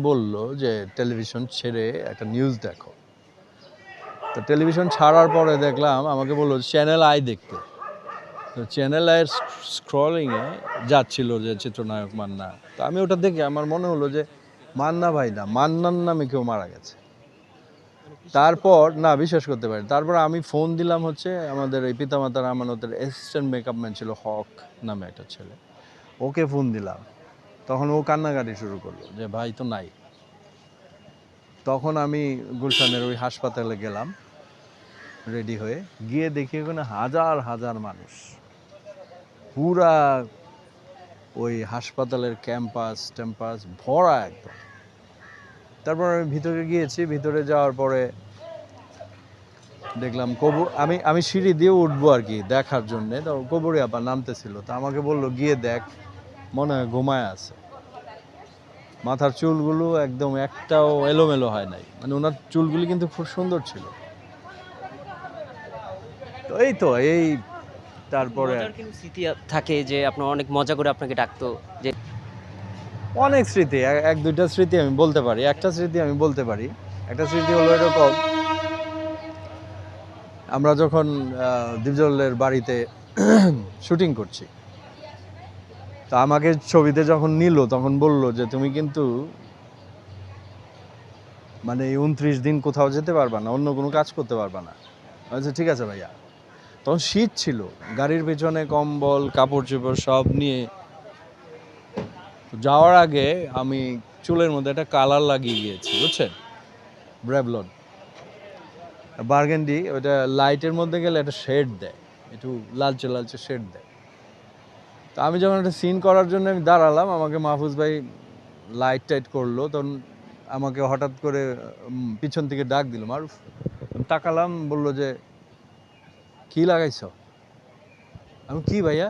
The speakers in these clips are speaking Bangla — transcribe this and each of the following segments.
বলল যে টেলিভিশন ছেড়ে একটা নিউজ দেখো। তো টেলিভিশন ছাড়ার পরে দেখলাম আমাকে বললো চ্যানেল আই দেখতে। তো চ্যানেল আইয়ের স্ক্রলিংয়ে যাচ্ছিল যে চিত্রনায়ক মান্না। তো আমি ওটা দেখে আমার মনে হলো যে মান্না ভাই না, মান্নান নামে কেউ মারা গেছে। তারপর না বিশ্বাস করতে পারি। তারপর আমি ফোন দিলাম হচ্ছে আমাদের এই পিতামাতার আমানতের অ্যাসিস্ট্যান্ট মেকআপ ম্যান ছিল হক নামে একটা ছেলে, ওকে ফোন দিলাম। তখন ও কান্নাকাটি শুরু করলো যে ভাই তো নাই। তখন আমি গুলশানের ওই হাসপাতালে গেলাম রেডি হয়ে, গিয়ে দেখি ওখানে হাজার হাজার মানুষ, পুরা ওই হাসপাতালের ক্যাম্পাস ভরা একদম। তারপর আমি ভিতরে গিয়েছি, ভিতরে যাওয়ার পরে দেখলাম কবর, আমি সিঁড়ি দিয়ে উঠবো আর কি দেখার জন্যে। তো কবরী আপা নামতেছিল, তো আমাকে বললো গিয়ে দেখ, মনে হয় ঘুমায় আছে। মাথার চুলগুলো একদম একটাও এলোমেলো হয় নাই, মানে ওনার চুলগুলি কিন্তু খুব সুন্দর ছিল। তো এই তারপরে মজার কিন্তু স্মৃতি থাকে যে আপনার অনেক মজা করে আপনাকে ডাকতো যে অনেক স্মৃতি, এক দুইটা স্মৃতি আমি বলতে পারি। একটা স্মৃতি আমি বলতে পারি, একটা স্মৃতি হলো এরকম, আমরা যখন দীপজলের বাড়িতে শুটিং করছি, তো আমাকে ছবিতে যখন নিল তখন বলল যে তুমি কিন্তু মানে 29 দিন কোথাও যেতে পারবা না, অন্য কোনো কাজ করতে পারবা না। আচ্ছা ঠিক আছে ভাইয়া। তখন শীত ছিল, গাড়ির পেছনে কম্বল কাপড় চোপড় সব নিয়ে যাওয়ার আগে আমি চুলের মধ্যে একটা কালার লাগিয়ে গিয়েছি, বুঝছেন, ব্রেভলন বার্গেন্ডি। ওটা লাইটের মধ্যে গেলে একটা শেড দেয়, একটু লালচে লালচে শেড দেয়। তো আমি যখন একটা সিন করার জন্য আমি দাঁড়ালাম, আমাকে মাহফুজ ভাই লাইট টাইট করলো, তখন আমাকে হঠাৎ করে পিছন থেকে ডাক দিল, মারুফ। আমি তাকালাম, বললো যে কি লাগাইছ? আমি কি ভাইয়া?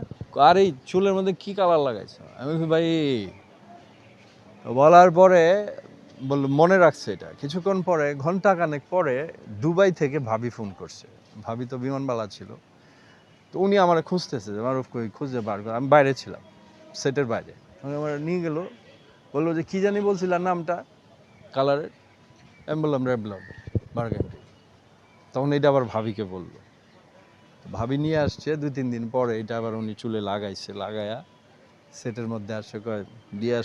আর এই চুলের মধ্যে কি কালার লাগাইছ? আমি ভাই, বলার পরে বলল মনে রাখছে এটা। কিছুক্ষণ পরে, ঘন্টা খানেক পরে দুবাই থেকে ভাবি ফোন করছে। ভাবি তো বিমানবালা ছিল, তো উনি আমার খুঁজতেছে যে মারুফ কই, খুঁজে বার করে। আমি বাইরে ছিলাম, সেটের বাইরে। আমার নিয়ে গেল, বললো যে কি জানি বলছিলাম নামটা কালারের। আমি বললাম রেভলন বার্গেন্ডি। তখন এটা আবার ভাবিকে বললো, ভাবি নিয়ে আসছে 2-3 দিন পরে, এটা আবার উনি চুলে লাগাইছে, লাগায়া সেটের মধ্যে আসে, কয় দিয়ে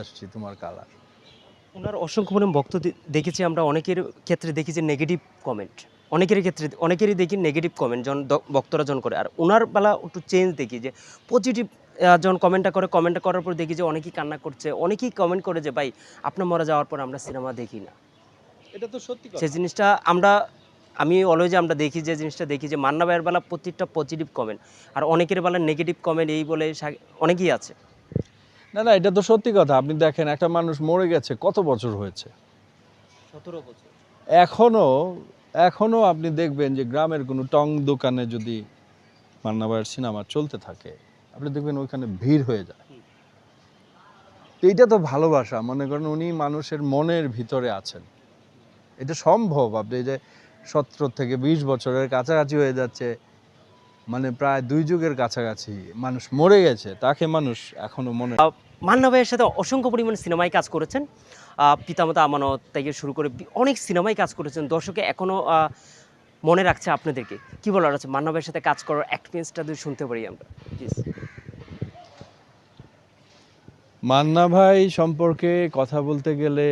আসছি তোমার কালার। ওনার অসংখ্য পরিমাণ দেখেছি আমরা, অনেকের ক্ষেত্রে দেখি যে নেগেটিভ কমেন্ট, অনেকের ক্ষেত্রে অনেকেরই দেখি নেগেটিভ কমেন্ট যখন বক্তরা যখন করে, আর ওনার বেলা একটু চেঞ্জ দেখি যে পজিটিভ যখন কমেন্ট করার পর দেখি যে অনেকেই কান্না করছে, অনেকেই কমেন্ট করে যে ভাই আপনার মারা যাওয়ার পর আমরা সিনেমা দেখি না। এটা তো সত্যি সেই কথা। জিনিসটা আমি অলওয়েজ আমরা দেখি যে জিনিসটা দেখি যে মান্না ভাইয়ের বেলা প্রত্যেকটা পজিটিভ কমেন্ট, আর অনেকের বেলা নেগেটিভ কমেন্ট এই বলে অনেকেই আছে। না না, এটা তো সত্যি কথা। আপনি দেখেন, একটা মানুষ মরে গেছে কত বছর হয়েছে, 17 বছর। এখনো এখনো আপনি দেখবেন যে গ্রামের কোনো টং দোকানে যদি মান্না ভাইয়ের সিনেমা চলতে থাকে, আপনি দেখবেন ওইখানে ভিড় হয়ে যায়। তো এটা তো ভালোবাসা, মনে করেন উনি মানুষের মনের ভিতরে আছেন। এটা সম্ভব। আপনি যে 17 থেকে 20 বছরের কাছাকাছি হয়ে যাচ্ছে, মানে প্রায় 2 যুগের কাছাকাছি মানুষ মরে গেছে, তাকে মানুষ এখনো মনে। মান্না ভাইয়ের সাথে অসংখ্য পরিমাণে সিনেমায় কাজ করেছেন, পিতামাতা আমানত থেকে শুরু করে অনেক সিনেমায় কাজ করেছেন, দর্শকে এখনও মনে রাখছে আপনাদেরকে। কি বলার আছে মান্না ভাইয়ের সাথে কাজ করার এক্সপিরিয়েন্সটা যদি শুনতে পারি আমরা প্লিজ। মান্না ভাই সম্পর্কে কথা বলতে গেলে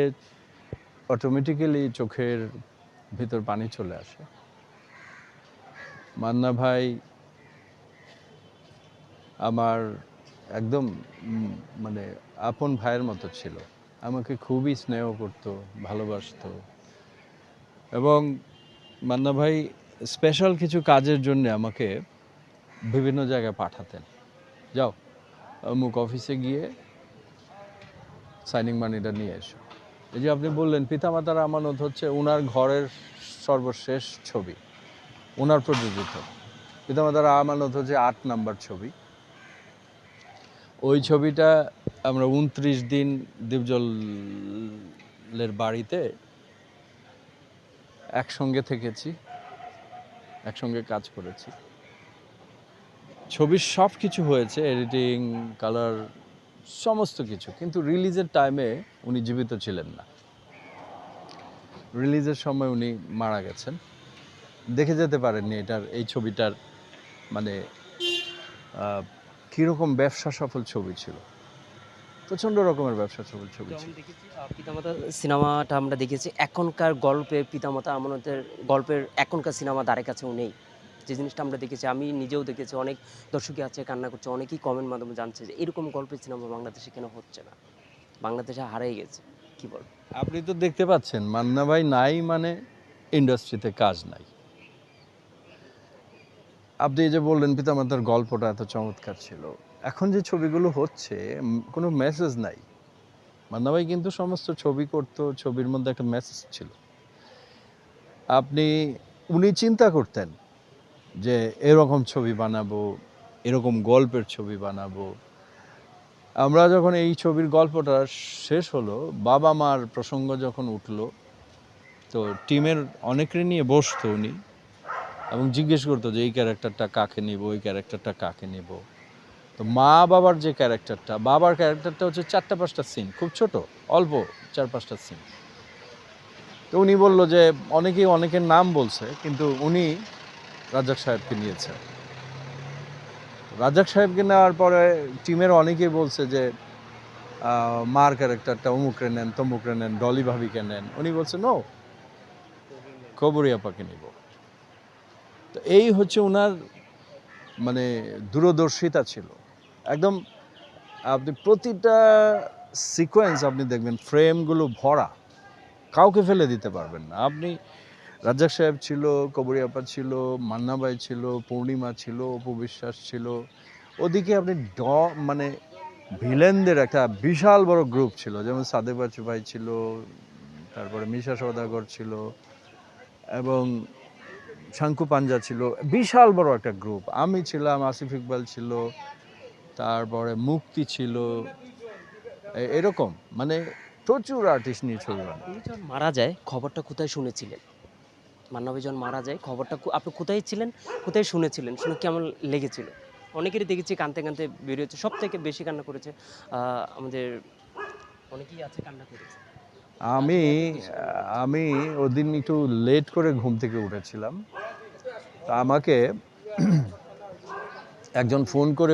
অটোমেটিক্যালি চোখের ভিতর পানি চলে আসে। মান্না ভাই আমার একদম মানে আপন ভাইয়ের মতো ছিল। আমাকে খুবই স্নেহ করতো, ভালোবাসতো। এবং মান্না ভাই স্পেশাল কিছু কাজের জন্য আমাকে বিভিন্ন জায়গায় পাঠাতেন। যাও অমুক অফিসে গিয়ে সাইনিং মানিটা নিয়ে এসো। এই যে আপনি বললেন পিতামাতার আমানত হচ্ছে ওনার ঘরের সর্বশেষ ছবি, ওনার প্রযোজিত। পিতামাতার আমানত হচ্ছে 8 নাম্বার ছবি। ওই ছবিটা আমরা 29 দিন দীপজলের বাড়িতে একসঙ্গে থেকেছি, একসঙ্গে কাজ করেছি। ছবির সব কিছু হয়েছে, এডিটিং, কালার, সমস্ত কিছু, কিন্তু রিলিজের টাইমে উনি জীবিত ছিলেন না। রিলিজের সময় উনি মারা গেছেন। দেখে যেতে পারেননি এই ছবিটার মানে কীরকম ব্যবসা সফল ছবি ছিল, প্রচণ্ড রকমের ব্যবসা সফল ছবি যেমন ছিল। দেখেছি পিতামাতা সিনেমাটা আমরা দেখেছি, এখনকার গল্পে পিতামাতা আমাদের গল্পের এখনকার সিনেমা ধারে কাছেও নেই। যে জিনিসটা আমরা দেখেছি, আমি নিজেও দেখেছি, অনেক দর্শকই আছে কান্না করছে, অনেকেই কমেন্ট মাধ্যমে জানছে যে এরকম গল্পের সিনেমা বাংলাদেশে কেন হচ্ছে না, বাংলাদেশে হারিয়ে গেছে। কি বল? আপনি তো দেখতে পাচ্ছেন মান্না ভাই নাই মানে ইন্ডাস্ট্রিতে কাজ নাই। আপনি এই যে বললেন পিতামাতার গল্পটা এত চমৎকার ছিল, এখন যে ছবিগুলো হচ্ছে কোনো মেসেজ নাই। মান্না ভাই কিন্তু সমস্ত ছবি করতো, ছবির মধ্যে একটা মেসেজ ছিল। উনি চিন্তা করতেন যে এরকম ছবি বানাবো, এরকম গল্পের ছবি বানাবো। আমরা যখন এই ছবির গল্পটা শেষ হলো, বাবা মার প্রসঙ্গ যখন উঠলো, তো টিমের অনেকেরই নিয়ে বসতো উনি এবং জিজ্ঞেস করতো যে এই ক্যারেক্টারটা কাকে নিব, ওই ক্যারেক্টারটা কাকে নিব। তো মা বাবার যে ক্যারেক্টারটা, বাবার ক্যারেক্টারটা হচ্ছে 4-5টা সিন, খুব ছোট, অল্প 4-5টা সিন। তো উনি বলল যে অনেকেই অনেকের নাম বলছে, কিন্তু উনি রাজ্জাক সাহেবকে নিয়েছেন। রাজ্জাক সাহেবকে নেওয়ার পরে টিমের অনেকেই বলছে যে মার ক্যারেক্টারটা অমুকরে নেন, তমুকরে নেন, ডলি ভাবিকে নেন। উনি বলছে নো, কবরী আপাকে নিব। তো এই হচ্ছে ওনার মানে দূরদর্শিতা ছিল একদম। আপনি প্রতিটা সিকোয়েন্স আপনি দেখবেন ফ্রেমগুলো ভরা, কাউকে ফেলে দিতে পারবেন না আপনি। রাজ্জাক সাহেব ছিল, কবরী আপা ছিল, মান্না ভাই ছিল, পূর্ণিমা ছিল, অপু বিশ্বাস ছিল। ওদিকে আপনি মানে ভিলেনদের একটা বিশাল বড় গ্রুপ ছিল, যেমন সাদেক বাচ্চু ভাই ছিল, তারপরে মিশা সওদাগর ছিল এবং শাঙ্কু পাঞ্জা ছিল, বিশাল বড় একটা গ্রুপ। আমি ছিলাম, আসিফ ইকবাল ছিল, তারপরে মুক্তি ছিল, এরকম মানে প্রচুর আর্টিস্ট নিয়ে ছবি বানায়। উনি যখন মারা যায় খবরটা কোথায় শুনেছিলেন? মান্না ভাই যখন মারা যায় খবরটা আপনি কোথায় ছিলেন, কোথায় শুনেছিলেন, শুনে কেমন লেগেছিল? অনেকেরই দেখেছি কাঁদতে কাঁদতে বেরিয়েছে, সব থেকে বেশি কান্না করেছে আমাদের অনেকেই আছে কান্না করেছে। আমি রাজু এত বেশি কান্না করেছে। আমি ওদিন একটু লেট করে ঘুম থেকে উঠেছিলাম। তা আমাকে একজন ফোন করে